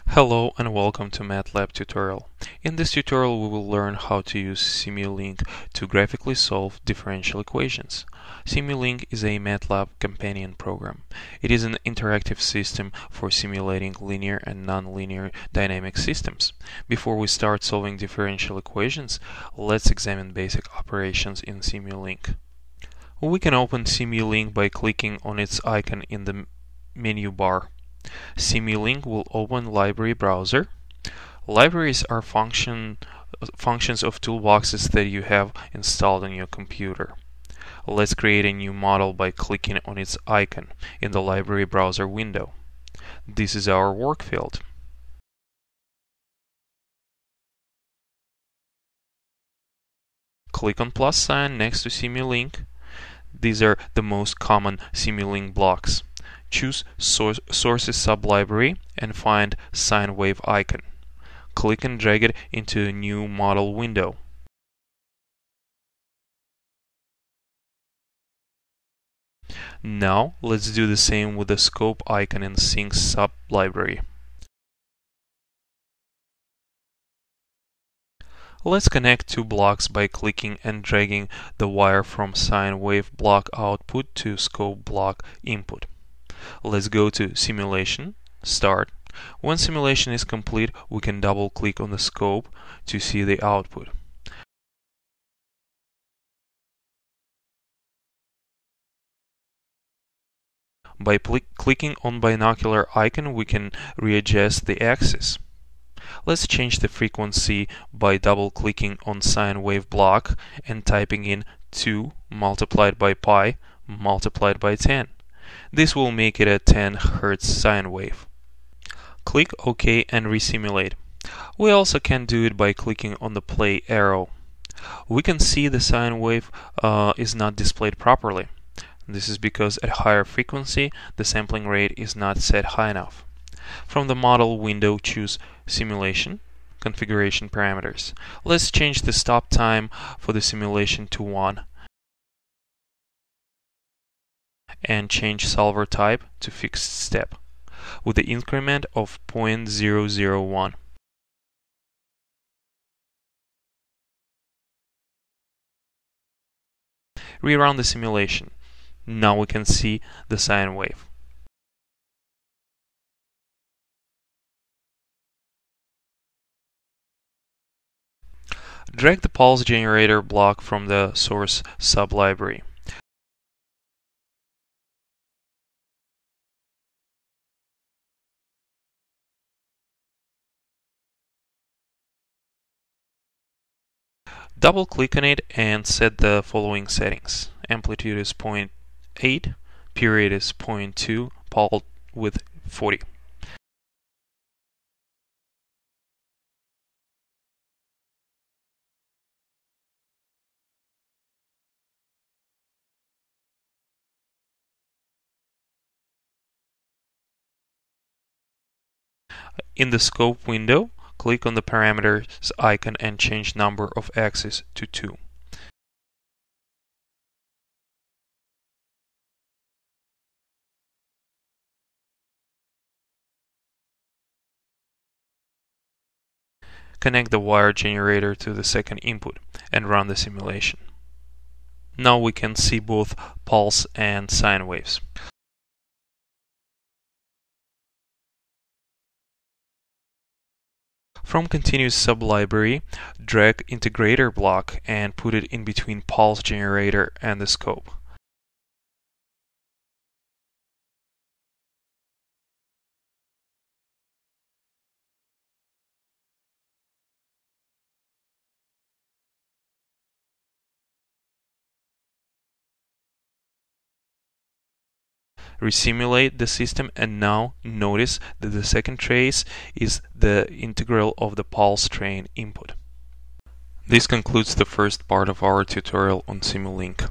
Hello and welcome to MATLAB tutorial. In this tutorial we will learn how to use simul1 to graphically solve differential equations. Simul1 is a MATLAB companion program. It is an interactive system for simulating linear and nonlinear dynamic systems. Before we start solving differential equations, let's examine basic operations in simul1. We can open simul1 by clicking on its icon in the menu bar. simul1 will open library browser. Libraries are functions of toolboxes that you have installed on your computer. Let's create a new model by clicking on its icon in the library browser window. This is our work field. Click on plus sign next to simul1. These are the most common simul1 blocks. Choose Sources sublibrary and find sine wave icon. Click and drag it into a new model window. Now let's do the same with the scope icon in Sync sublibrary. Let's connect two blocks by clicking and dragging the wire from sine wave block output to scope block input. Let's go to Simulation, Start. When simulation is complete, we can double click on the scope to see the output. By clicking on binocular icon, we can readjust the axis. Let's change the frequency by double clicking on sine wave block and typing in 2 multiplied by pi multiplied by 10. This will make it a 10 Hz sine wave. Click OK and resimulate. We also can do it by clicking on the play arrow. We can see the sine wave is not displayed properly. This is because at higher frequency the sampling rate is not set high enough. From the model window, choose Simulation, Configuration Parameters. Let's change the stop time for the simulation to 1 and change solver type to fixed step with the increment of 0.001. Rerun the simulation. Now we can see the sine wave. Drag the pulse generator block from the source sublibrary. Double click on it and set the following settings. Amplitude is 0.8, period is 0.2, pulse width 40. In the scope window, click on the parameters icon and change number of axes to 2. Connect the wire generator to the second input and run the simulation. Now we can see both pulse and sine waves. From continuous sublibrary, drag integrator block and put it in between pulse generator and the scope. Resimulate the system, and now notice that the second trace is the integral of the pulse train input. This concludes the first part of our tutorial on simul1.